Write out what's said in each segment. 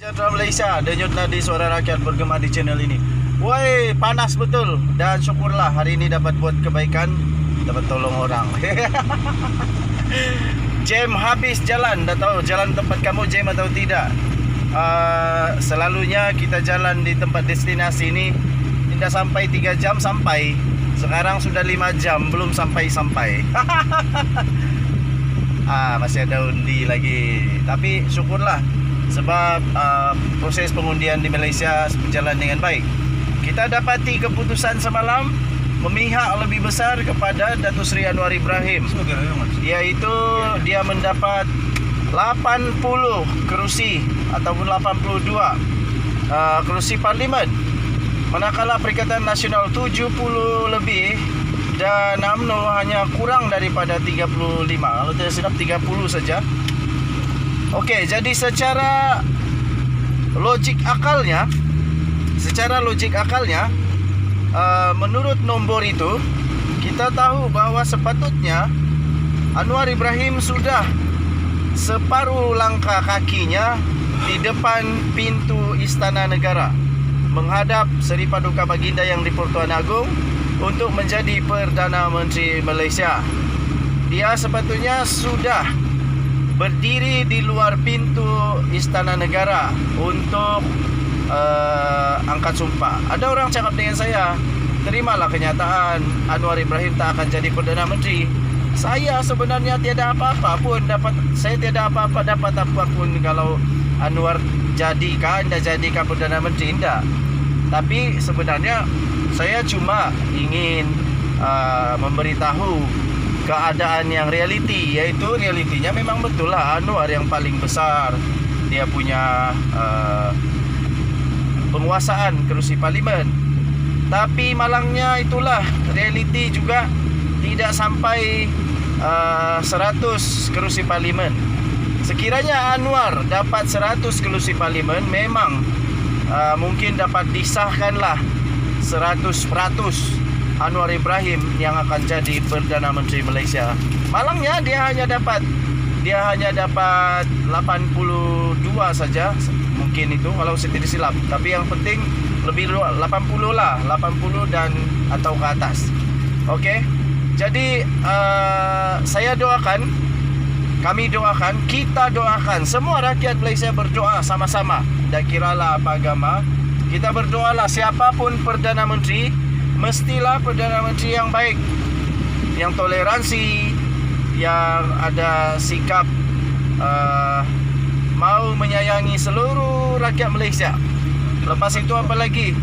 Sejahtera Malaysia, denyut nadi suara rakyat bergema di channel ini. Woi, panas betul dan syukurlah hari ini dapat buat kebaikan, dapat tolong orang. Jam habis jalan, dah tahu jalan tempat kamu jam atau tidak. Selalunya kita jalan di tempat destinasi ini tidak sampai 3 jam sampai. Sekarang sudah 5 jam belum sampai-sampai. Masih ada undi lagi. Tapi syukurlah sebab proses pengundian di Malaysia berjalan dengan baik. Kita dapati keputusan semalam memihak lebih besar kepada Datuk Seri Anwar Ibrahim, iaitu dia mendapat 80 kerusi ataupun 82 kerusi parlimen, manakala Perikatan Nasional 70 lebih dan UMNO hanya kurang daripada 35. Kalau tidak silap 30 saja. Okey, jadi secara logik akalnya, menurut nombor itu, kita tahu bahawa sepatutnya Anwar Ibrahim sudah separuh langkah kakinya di depan pintu Istana Negara menghadap Seri Paduka Baginda yang di-Pertuan Agong untuk menjadi Perdana Menteri Malaysia. Dia sepatutnya sudah berdiri di luar pintu Istana Negara untuk angkat sumpah. Ada orang cakap dengan saya, terimalah kenyataan Anwar Ibrahim tak akan jadi Perdana Menteri. Saya sebenarnya tiada apa-apa pun dapat, saya tiada apa-apa dapat apa pun kalau Anwar jadikan Perdana Menteri, tidak. Tapi sebenarnya saya cuma ingin memberitahu keadaan yang realiti, iaitu realitinya memang betul lah Anwar yang paling besar. Dia punya penguasaan kerusi parlimen. Tapi malangnya itulah, realiti juga tidak sampai 100 kerusi parlimen. Sekiranya Anwar dapat 100 kerusi parlimen, memang mungkin dapat disahkanlah 100% Anwar Ibrahim yang akan jadi Perdana Menteri Malaysia. Malangnya dia hanya dapat 82 saja. Mungkin itu kalau saya tidak silap. Tapi yang penting lebih 80 lah, 80 dan atau ke atas. Okey. Jadi saya doakan, kami doakan, kita doakan, semua rakyat Malaysia berdoa sama-sama. Tak kiralah apa agama, kita berdoalah siapapun Perdana Menteri, mestilah Perdana Menteri yang baik, yang toleransi, yang ada sikap mau menyayangi seluruh rakyat Malaysia. Lepas itu apa lagi?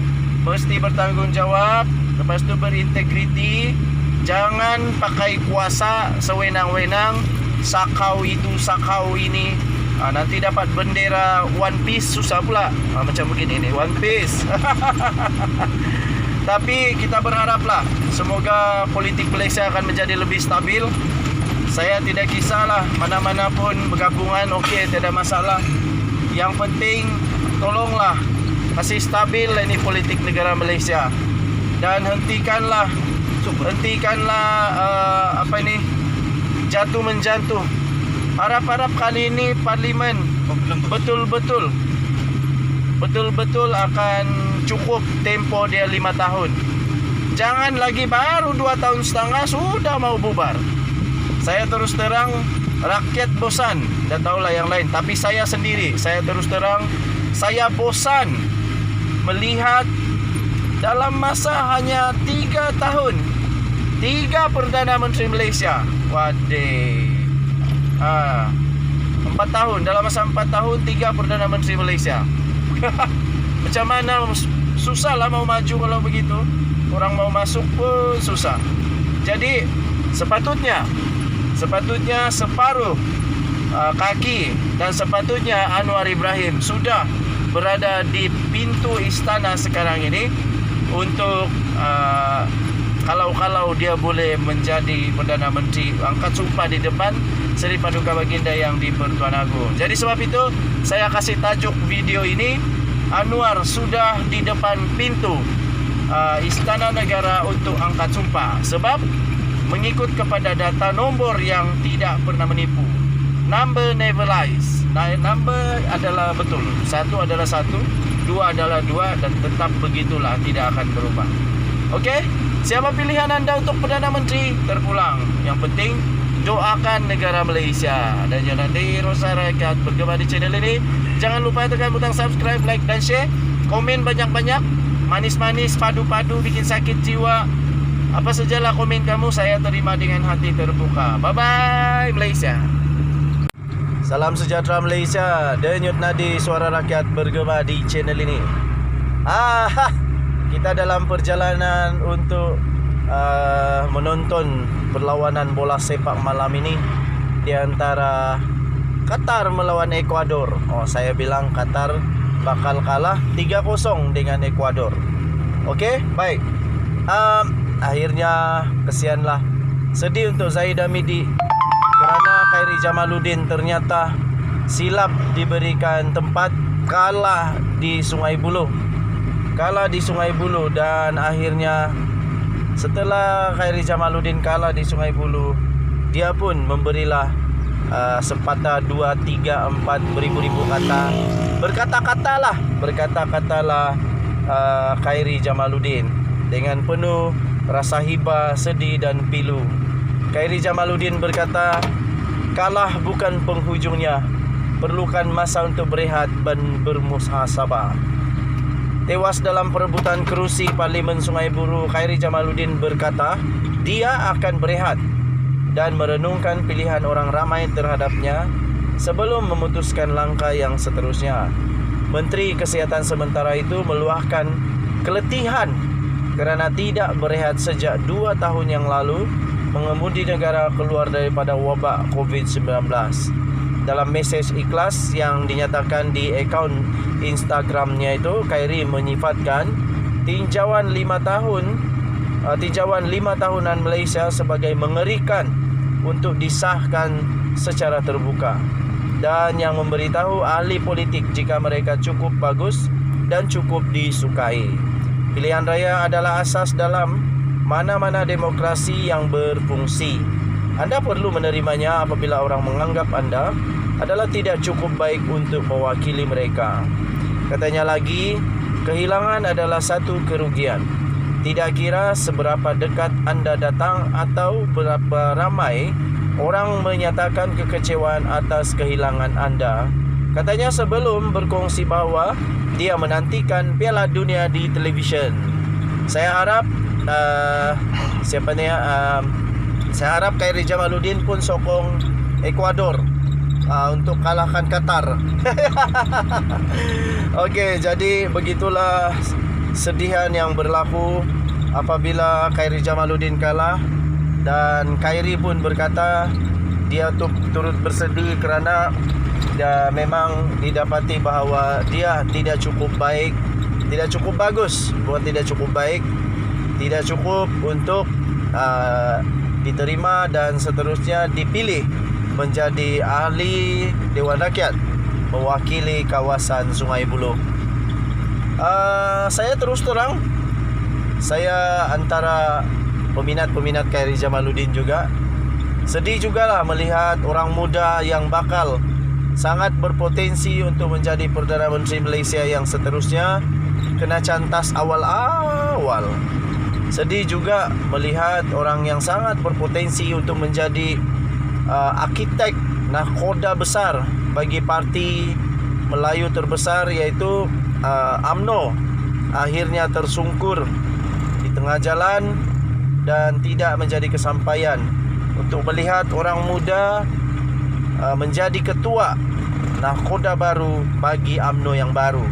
Mesti bertanggungjawab, lepas itu berintegriti. Jangan pakai kuasa sewenang-wenang, sakau itu, sakau ini. Nanti dapat bendera One Piece susah pula. Macam begini ni, One Piece. Tapi kita berharaplah semoga politik Malaysia akan menjadi lebih stabil. Saya tidak kisahlah mana-mana pun bergabungan, okey, tidak ada masalah. Yang penting tolonglah kasih stabil ini politik negara Malaysia. Dan hentikanlah jatuh menjatuh. Harap-harap kali ini parlimen betul-betul akan cukup tempo dia 5 tahun. Jangan lagi baru 2 tahun setengah sudah mau bubar. Saya terus terang, rakyat bosan. Dah tahulah yang lain. Tapi saya sendiri, saya terus terang, saya bosan melihat dalam masa hanya 3 tahun 3 Perdana Menteri Malaysia. Wadih. 4 tahun, dalam masa 4 tahun 3 Perdana Menteri Malaysia. Macam mana, susahlah mau maju kalau begitu. Orang mau masuk pun susah. Jadi sepatutnya separuh kaki dan sepatutnya Anwar Ibrahim sudah berada di pintu istana sekarang ini untuk kalau dia boleh menjadi Perdana Menteri, angkat sumpah di depan Seri Paduka Baginda yang di-Pertuan Agong. Jadi sebab itu saya kasih tajuk video ini, Anwar sudah di depan pintu Istana Negara untuk angkat sumpah. Sebab mengikut kepada data nombor yang tidak pernah menipu, number never lies. Number adalah betul. Satu adalah satu, dua adalah dua, dan tetap begitulah, tidak akan berubah. Okey, siapa pilihan anda untuk Perdana Menteri? Terpulang. Yang penting doakan negara Malaysia. Dan jangan nanti Rosa Rakyat bergema di channel ini. Jangan lupa tekan butang subscribe, like dan share. Komen banyak-banyak. Manis-manis, padu-padu, bikin sakit jiwa. Apa sajalah komen kamu, saya terima dengan hati terbuka. Bye-bye Malaysia. Salam sejahtera Malaysia. Denyut nadi suara rakyat bergema di channel ini. Kita dalam perjalanan untuk menonton perlawanan bola sepak malam ini di antara Qatar melawan Ekuador. Saya bilang Qatar bakal kalah 3-0 dengan Ekuador. Okey, baik. Akhirnya kesianlah. Sedih untuk Zaid Hamidi kerana Khairi Jamaluddin ternyata silap diberikan tempat, kalah di Sungai Buloh. Dan akhirnya setelah Khairi Jamaluddin kalah di Sungai Buloh, dia pun memberilah sepatah, dua, tiga, empat, beribu-ribu kata. Berkata-katalah Khairi Jamaluddin dengan penuh rasa hibah, sedih dan pilu. Khairi Jamaluddin berkata, kalah bukan penghujungnya, perlukan masa untuk berehat dan bermuhasabah. Tewas dalam perebutan kerusi Parlimen Sungai Buloh, Khairi Jamaluddin berkata dia akan berehat dan merenungkan pilihan orang ramai terhadapnya sebelum memutuskan langkah yang seterusnya. Menteri Kesihatan sementara itu meluahkan keletihan kerana tidak berehat sejak 2 tahun yang lalu mengemudi negara keluar daripada wabak COVID-19. Dalam mesej ikhlas yang dinyatakan di akaun Instagramnya itu, Khairi menyifatkan tinjauan 5 tahunan Malaysia sebagai mengerikan untuk disahkan secara terbuka, dan yang memberitahu ahli politik jika mereka cukup bagus dan cukup disukai. Pilihan raya adalah asas dalam mana-mana demokrasi yang berfungsi. Anda perlu menerimanya apabila orang menganggap anda adalah tidak cukup baik untuk mewakili mereka. Katanya lagi, kehilangan adalah satu kerugian. Tidak kira seberapa dekat anda datang atau berapa ramai orang menyatakan kekecewaan atas kehilangan anda. Katanya sebelum berkongsi bahawa dia menantikan Piala Dunia di televisyen. Saya harap saya harap Khairi Jamaluddin pun sokong Ekuador untuk kalahkan Qatar. Okey, jadi begitulah sedihan yang berlaku apabila Khairi Jamaluddin kalah, dan Khairi pun berkata dia turut bersedih kerana dia memang didapati bahawa dia tidak cukup baik, tidak cukup bagus, bukan tidak cukup baik, tidak cukup untuk diterima dan seterusnya dipilih menjadi ahli Dewan Rakyat mewakili kawasan Sungai Buloh. Saya terus terang, saya antara peminat Khairi Jamaluddin juga. Sedih jugalah melihat orang muda yang bakal sangat berpotensi untuk menjadi Perdana Menteri Malaysia yang seterusnya kena cantas awal-awal. Sedih juga melihat orang yang sangat berpotensi untuk menjadi arkitek nahkoda besar bagi parti Melayu terbesar, iaitu UMNO, akhirnya tersungkur di tengah jalan dan tidak menjadi kesampaian. Untuk melihat orang muda menjadi ketua nahkoda baru bagi UMNO yang baru.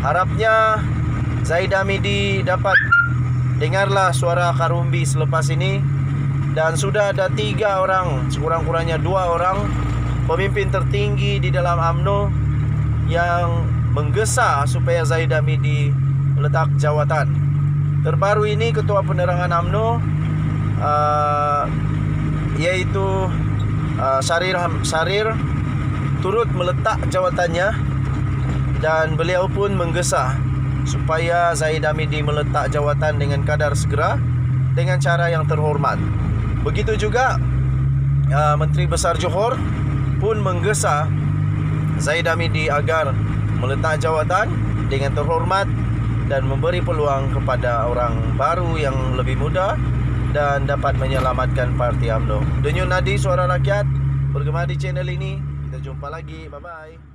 Harapnya Zaid Hamidi dapat dengarlah suara Karumbi selepas ini, dan sudah ada 3 orang, sekurang-kurangnya 2 orang pemimpin tertinggi di dalam UMNO yang menggesa supaya Zaid Hamidi meletak jawatan. Terbaru ini Ketua Penerangan UMNO iaitu Sarir turut meletak jawatannya, dan beliau pun menggesa supaya Zaid Hamidi meletak jawatan dengan kadar segera dengan cara yang terhormat. Begitu juga Menteri Besar Johor pun menggesa Zaid Hamidi agar meletak jawatan dengan terhormat dan memberi peluang kepada orang baru yang lebih muda dan dapat menyelamatkan Parti UMNO. Denyut nadi suara rakyat bergema di channel ini. Kita jumpa lagi. Bye-bye.